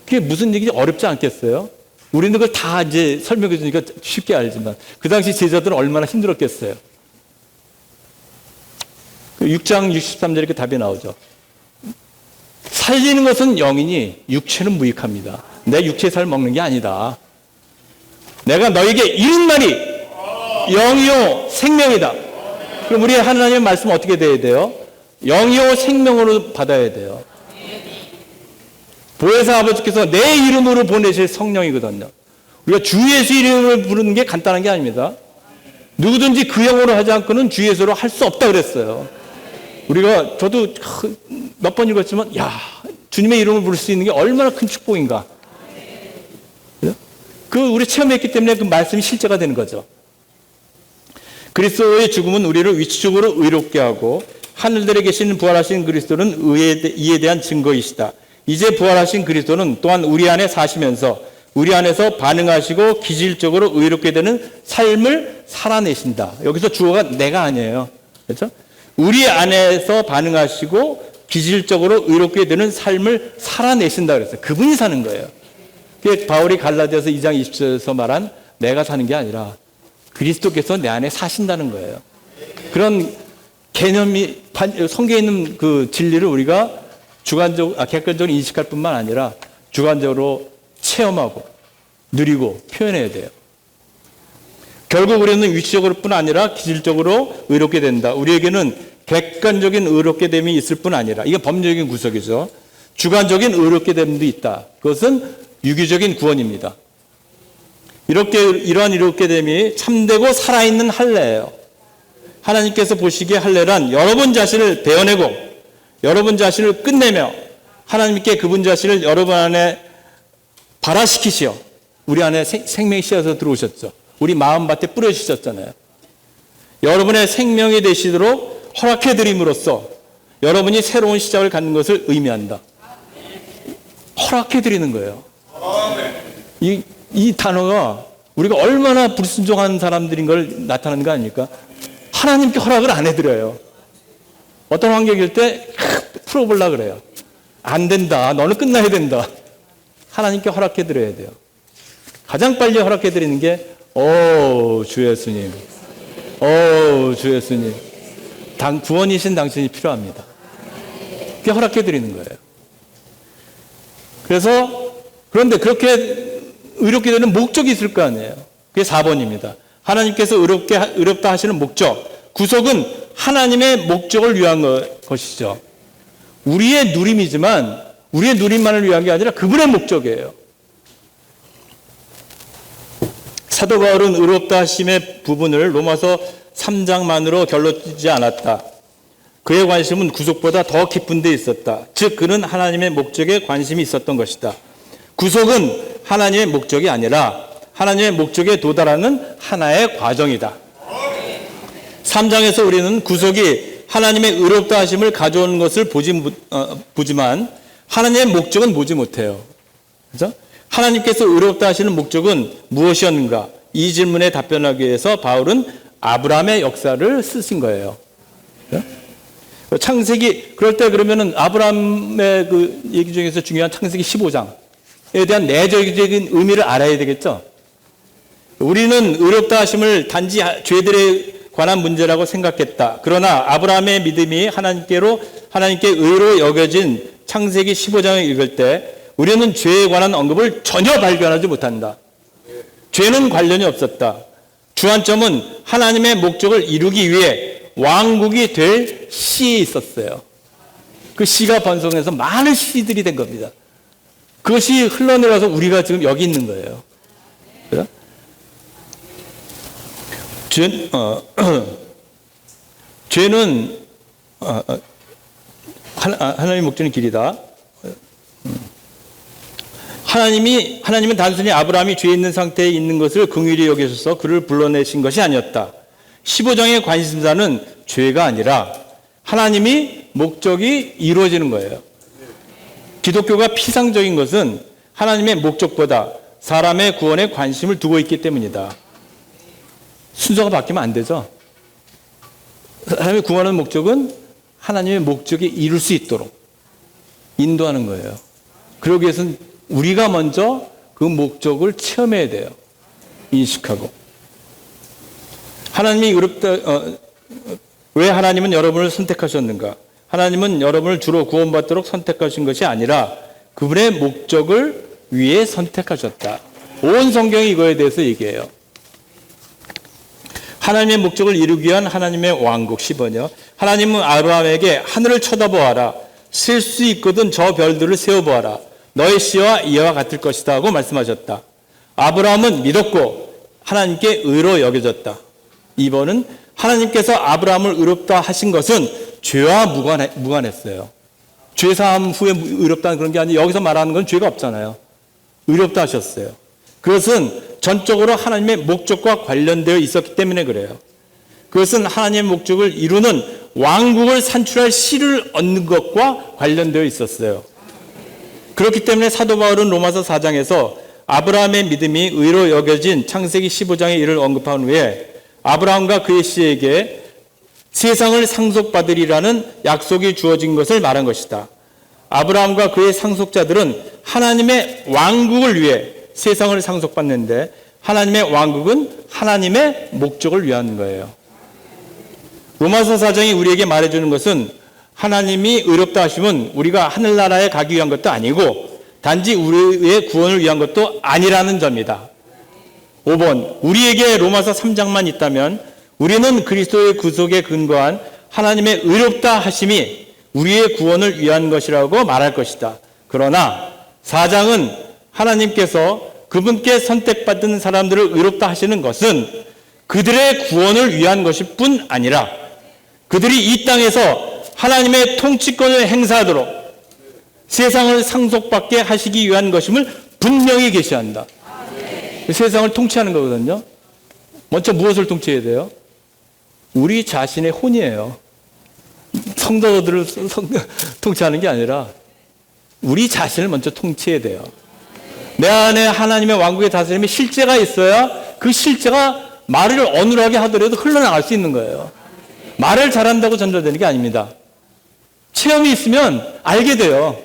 그게 무슨 얘기인지 어렵지 않겠어요? 우리는 그걸 다 이제 설명해 주니까 쉽게 알지만 그 당시 제자들은 얼마나 힘들었겠어요. 6장 63절에 이렇게 답이 나오죠. 살리는 것은 영이니 육체는 무익합니다. 내 육체의 살 먹는 게 아니다. 내가 너에게 이른 말이 영이요 생명이다. 그럼 우리 하나님의 말씀은 어떻게 돼야 돼요? 영이요 생명으로 받아야 돼요. 보혜사 아버지께서 내 이름으로 보내실 성령이거든요. 우리가 주 예수 이름을 부르는 게 간단한 게 아닙니다. 누구든지 그 영으로 하지 않고는 주 예수로 할 수 없다 그랬어요. 우리가 저도 몇 번 읽었지만 주님의 이름을 부를 수 있는 게 얼마나 큰 축복인가. 우리 체험했기 때문에 그 말씀이 실제가 되는 거죠. 그리스도의 죽음은 우리를 위치적으로 의롭게 하고 하늘들에 계시는 부활하신 그리스도는 이에 대한 증거이시다. 이제 부활하신 그리스도는 또한 우리 안에 사시면서 우리 안에서 반응하시고 기질적으로 의롭게 되는 삶을 살아내신다. 여기서 주어가 내가 아니에요. 그렇죠? 우리 안에서 반응하시고 기질적으로 의롭게 되는 삶을 살아내신다 그랬어요. 그분이 사는 거예요. 그게 바울이 갈라디아서 2장 20절에서 말한 내가 사는 게 아니라 그리스도께서 내 안에 사신다는 거예요. 그런 개념이 성경에 있는 그 진리를 우리가 객관적으로 인식할 뿐만 아니라 주관적으로 체험하고 누리고 표현해야 돼요. 결국 우리는 위치적으로 뿐 아니라 기질적으로 의롭게 된다. 우리에게는 객관적인 의롭게 됨이 있을 뿐 아니라, 이게 법률적인 구속이죠. 주관적인 의롭게 됨도 있다. 그것은 유기적인 구원입니다. 이러한 의롭게 됨이 참되고 살아있는 할례예요. 하나님께서 보시기에 할례란 여러분 자신을 베어내고 여러분 자신을 끝내며 하나님께 그분 자신을 여러분 안에 발화시키시어 우리 안에 생명이 씌어서 들어오셨죠. 우리 마음밭에 뿌려주셨잖아요. 여러분의 생명이 되시도록 허락해드림으로써 여러분이 새로운 시작을 갖는 것을 의미한다. 허락해드리는 거예요. 이 단어가 우리가 얼마나 불순종한 사람들인 걸 나타내는 거 아닙니까? 하나님께 허락을 안 해드려요. 어떤 환경일 때 풀어보려고 그래요. 안 된다. 너는 끝나야 된다. 하나님께 허락해드려야 돼요. 가장 빨리 허락해드리는 게 주 예수님. 주 예수님. 구원이신 당신이 필요합니다. 그게 허락해드리는 거예요. 그런데 그렇게 의롭게 되는 목적이 있을 거 아니에요. 그게 4번입니다. 하나님께서 의롭다 하시는 목적. 구속은 하나님의 목적을 위한 것이죠. 우리의 누림이지만 우리의 누림만을 위한 게 아니라 그분의 목적이에요. 사도 바울은 의롭다 하심의 부분을 로마서 3장만으로 결론지지 않았다. 그의 관심은 구속보다 더 깊은 데 있었다. 즉 그는 하나님의 목적에 관심이 있었던 것이다. 구속은 하나님의 목적이 아니라 하나님의 목적에 도달하는 하나의 과정이다. 3장에서 우리는 구속이 하나님의 의롭다 하심을 가져오는 것을 보지만 하나님의 목적은 보지 못해요. 그렇죠? 하나님께서 의롭다 하시는 목적은 무엇이었는가? 이 질문에 답변하기 위해서 바울은 아브라함의 역사를 쓰신 거예요. 그렇죠? 창세기, 그럴 때 그러면은 아브라함의 그 얘기 중에서 중요한 창세기 15장에 대한 내적인 의미를 알아야 되겠죠? 우리는 의롭다 하심을 단지 죄들에 관한 문제라고 생각했다. 그러나 아브라함의 믿음이 하나님께 의로 여겨진 창세기 15장을 읽을 때 우리는 죄에 관한 언급을 전혀 발견하지 못한다. 죄는 관련이 없었다. 주안점은 하나님의 목적을 이루기 위해 왕국이 될 씨에 있었어요. 그 씨가 번성해서 많은 씨들이 된 겁니다. 그것이 흘러내려서 우리가 지금 여기 있는 거예요. 그래? 죄는 하나님의 목적은 길이다. 하나님은 단순히 아브라함이 죄 있는 상태에 있는 것을 긍휼히 여기셔서 그를 불러내신 것이 아니었다. 15장의 관심사는 죄가 아니라 하나님이 목적이 이루어지는 거예요. 기독교가 피상적인 것은 하나님의 목적보다 사람의 구원에 관심을 두고 있기 때문이다. 순서가 바뀌면 안 되죠. 사람의 구원하는 목적은 하나님의 목적이 이룰 수 있도록 인도하는 거예요. 그러기 위해서는 우리가 먼저 그 목적을 체험해야 돼요. 인식하고. 하나님이 왜 하나님은 여러분을 선택하셨는가? 하나님은 여러분을 주로 구원받도록 선택하신 것이 아니라 그분의 목적을 위해 선택하셨다. 온 성경이 이거에 대해서 얘기해요. 하나님의 목적을 이루기 위한 하나님의 왕국 10번이요. 하나님은 아브라함에게 하늘을 쳐다보아라. 셀 수 있거든 저 별들을 세어보아라. 너의 씨와 이와 같을 것이다 하고 말씀하셨다. 아브라함은 믿었고 하나님께 의로 여겨졌다. 2번은 하나님께서 아브라함을 의롭다 하신 것은 죄와 무관했어요. 죄 사함 후에 의롭다는 그런 게 아니라 여기서 말하는 건 죄가 없잖아요. 의롭다 하셨어요. 그것은 전적으로 하나님의 목적과 관련되어 있었기 때문에 그래요. 그것은 하나님의 목적을 이루는 왕국을 산출할 씨를 얻는 것과 관련되어 있었어요. 그렇기 때문에 사도 바울은 로마서 4장에서 아브라함의 믿음이 의로 여겨진 창세기 15장의 일을 언급한 후에 아브라함과 그의 씨에게 세상을 상속받으리라는 약속이 주어진 것을 말한 것이다. 아브라함과 그의 상속자들은 하나님의 왕국을 위해 세상을 상속받는데 하나님의 왕국은 하나님의 목적을 위한 거예요. 로마서 4장이 우리에게 말해주는 것은 하나님이 의롭다 하심은 우리가 하늘나라에 가기 위한 것도 아니고 단지 우리의 구원을 위한 것도 아니라는 점이다. 5번, 우리에게 로마서 3장만 있다면 우리는 그리스도의 구속에 근거한 하나님의 의롭다 하심이 우리의 구원을 위한 것이라고 말할 것이다. 그러나 4장은 하나님께서 그분께 선택받은 사람들을 의롭다 하시는 것은 그들의 구원을 위한 것일 뿐 아니라 그들이 이 땅에서 하나님의 통치권을 행사하도록 세상을 상속받게 하시기 위한 것임을 분명히 계시한다. 세상을 통치하는 거거든요. 먼저 무엇을 통치해야 돼요? 우리 자신의 혼이에요. 성도들을 통치하는 게 아니라 우리 자신을 먼저 통치해야 돼요. 내 안에 하나님의 왕국의 다스림의 실제가 있어야 그 실제가 말을 어눌하게 하더라도 흘러나갈 수 있는 거예요. 말을 잘한다고 전달되는 게 아닙니다. 체험이 있으면 알게 돼요.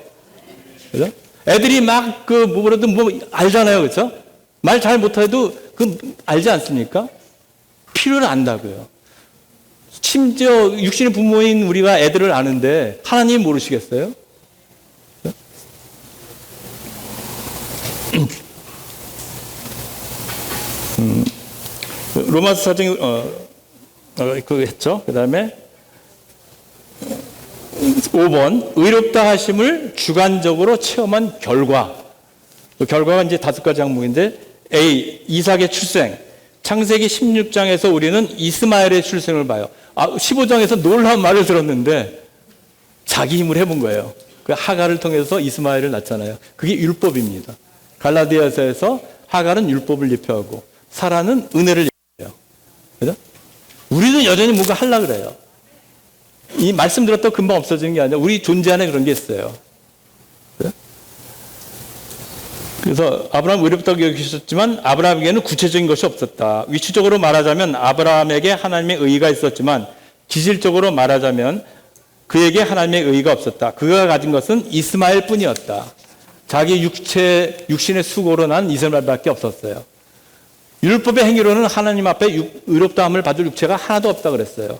그죠? 애들이 막 뭐라도 알잖아요. 그렇죠? 말 잘 못해도 알지 않습니까? 필요를 안다고요. 심지어 육신의 부모인 우리가 애들을 아는데 하나님 모르시겠어요? 로마서 4장 그거 했죠. 그 다음에 5번 의롭다 하심을 주관적으로 체험한 결과. 그 결과가 이제 5가지 항목인데 A. 이삭의 출생. 창세기 16장에서 우리는 이스마엘의 출생을 봐요. 15장에서 놀라운 말을 들었는데 자기 힘을 해본 거예요. 그 하갈을 통해서 이스마엘을 낳잖아요. 그게 율법입니다. 갈라디아서에서 하갈은 율법을 예표하고 사라는 은혜를 예표해요. 그죠? 우리는 여전히 뭔가 하려고 그래요. 이 말씀 들었다고 금방 없어지는 게 아니라 우리 존재 안에 그런 게 있어요. 그래? 그래서 아브라함 의롭다고 여기셨지만 아브라함에게는 구체적인 것이 없었다. 위치적으로 말하자면 아브라함에게 하나님의 의의가 있었지만 기질적으로 말하자면 그에게 하나님의 의의가 없었다. 그가 가진 것은 이스마엘 뿐이었다. 자기 육신의 수고로 난 이스마엘밖에 없었어요. 율법의 행위로는 하나님 앞에 의롭다함을 받을 육체가 하나도 없다 그랬어요.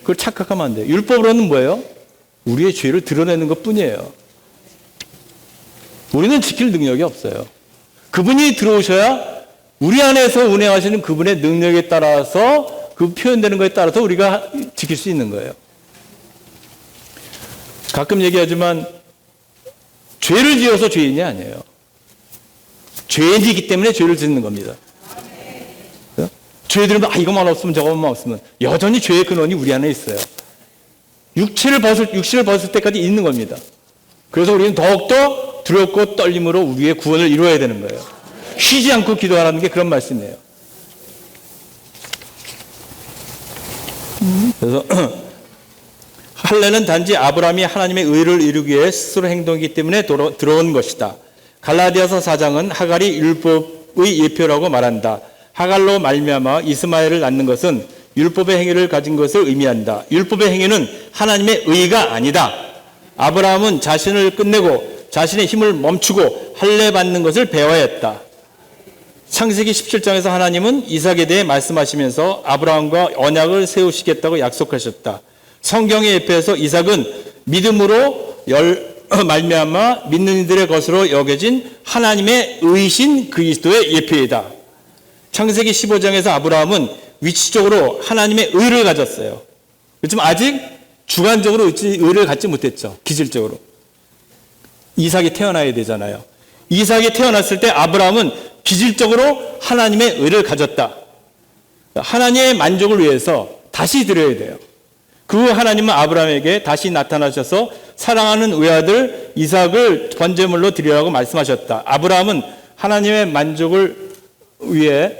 그걸 착각하면 안 돼요. 율법으로는 뭐예요? 우리의 죄를 드러내는 것 뿐이에요. 우리는 지킬 능력이 없어요. 그분이 들어오셔야 우리 안에서 운행하시는 그분의 능력에 따라서 그 표현되는 것에 따라서 우리가 지킬 수 있는 거예요. 가끔 얘기하지만 죄를 지어서 죄인이 아니에요. 죄인이기 때문에 죄를 짓는 겁니다. 죄 들으면 이것만 없으면 저것만 없으면 여전히 죄의 근원이 우리 안에 있어요. 육신을 벗을 때까지 있는 겁니다. 그래서 우리는 더욱더 두렵고 떨림으로 우리의 구원을 이루어야 되는 거예요. 쉬지 않고 기도하라는 게 그런 말씀이에요. 그래서 할례는 단지 아브라함이 하나님의 의를 이루기 위해 스스로 행동이기 때문에 들어온 것이다. 갈라디아서 4장은 하갈이 율법의 예표라고 말한다. 하갈로 말미암아 이스마엘을 낳는 것은 율법의 행위를 가진 것을 의미한다. 율법의 행위는 하나님의 의가 아니다. 아브라함은 자신을 끝내고 자신의 힘을 멈추고 할례 받는 것을 배워야 했다. 창세기 17장에서 하나님은 이삭에 대해 말씀하시면서 아브라함과 언약을 세우시겠다고 약속하셨다. 성경의 예표에서 이삭은 믿음으로 말미암아 믿는 이들의 것으로 여겨진 하나님의 의신 그리스도의 예표이다. 창세기 15장에서 아브라함은 위치적으로 하나님의 의를 가졌어요. 그렇지만 아직 주관적으로 의를 갖지 못했죠. 기질적으로. 이삭이 태어나야 되잖아요. 이삭이 태어났을 때 아브라함은 기질적으로 하나님의 의를 가졌다. 하나님의 만족을 위해서 다시 드려야 돼요. 그 하나님은 아브라함에게 다시 나타나셔서 사랑하는 외아들 이삭을 번제물로 드리라고 말씀하셨다. 아브라함은 하나님의 만족을 위해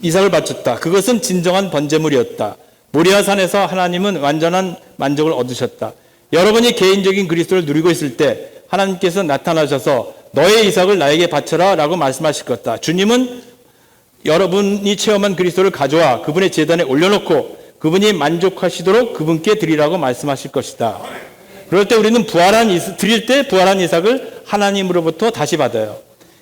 이삭을 바쳤다. 그것은 진정한 번제물이었다. 모리아산에서 하나님은 완전한 만족을 얻으셨다. 여러분이 개인적인 그리스도를 누리고 있을 때 하나님께서 나타나셔서 너의 이삭을 나에게 바쳐라 라고 말씀하실 것이다. 주님은 여러분이 체험한 그리스도를 가져와 그분의 제단에 올려놓고 그분이 만족하시도록 그분께 드리라고 말씀하실 것이다. 그럴 때 우리는 드릴 때 부활한 이삭을 하나님으로부터 다시 받아요.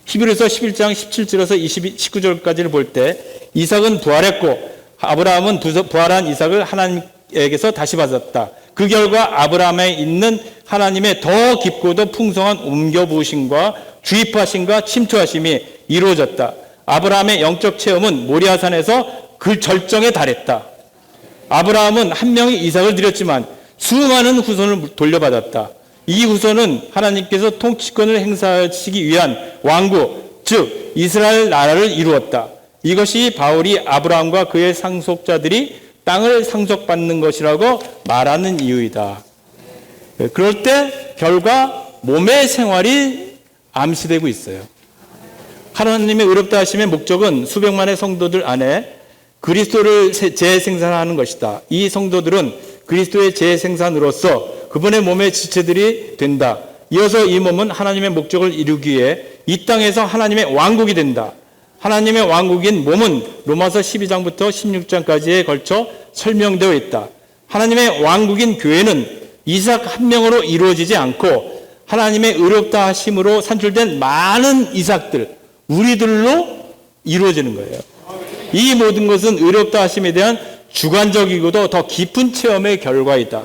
히브리서 11장 17절에서 19절까지를 볼 때 이삭은 부활했고 아브라함은 부활한 이삭을 하나님에게서 다시 받았다. 그 결과 아브라함에 있는 하나님의 더 깊고도 풍성한 옮겨부으심과 주입하심과 침투하심이 이루어졌다. 아브라함의 영적 체험은 모리아산에서 그 절정에 달했다. 아브라함은 한 명의 이삭을 드렸지만 수많은 후손을 돌려받았다. 이 후손은 하나님께서 통치권을 행사하시기 위한 왕국, 즉 이스라엘 나라를 이루었다. 이것이 바울이 아브라함과 그의 상속자들이 땅을 상속받는 것이라고 말하는 이유이다. 그럴 때 결과 몸의 생활이 암시되고 있어요. 하나님의 의롭다 하심의 목적은 수백만의 성도들 안에 그리스도를 재생산하는 것이다. 이 성도들은 그리스도의 재생산으로서 그분의 몸의 지체들이 된다. 이어서 이 몸은 하나님의 목적을 이루기 위해 이 땅에서 하나님의 왕국이 된다. 하나님의 왕국인 몸은 로마서 12장부터 16장까지에 걸쳐 설명되어 있다. 하나님의 왕국인 교회는 이삭 한 명으로 이루어지지 않고 하나님의 의롭다 하심으로 산출된 많은 이삭들, 우리들로 이루어지는 거예요. 이 모든 것은 의롭다 하심에 대한 주관적이고도 더 깊은 체험의 결과이다.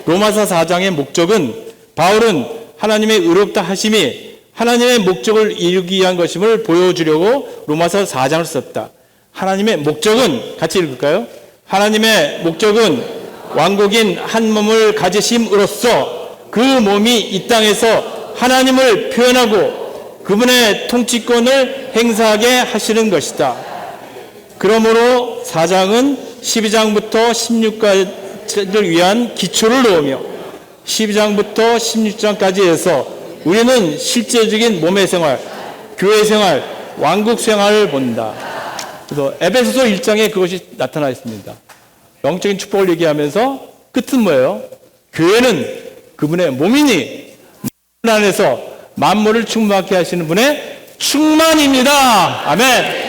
로마서 4장의 목적은 바울은 하나님의 의롭다 하심이 하나님의 목적을 이루기 위한 것임을 보여주려고 로마서 4장을 썼다. 하나님의 목적은 같이 읽을까요? 하나님의 목적은 왕국인 한 몸을 가지심으로써 그 몸이 이 땅에서 하나님을 표현하고 그분의 통치권을 행사하게 하시는 것이다. 그러므로 4장은 12장부터 16까지를 위한 기초를 놓으며 12장부터 16장까지 해서 우리는 실제적인 몸의 생활, 교회 생활, 왕국 생활을 본다. 그래서 에베소서 1장에 그것이 나타나 있습니다. 영적인 축복을 얘기하면서 끝은 뭐예요? 교회는 그분의 몸이니 그 안에서 만물을 충만케 하시는 분의 충만입니다. 아멘.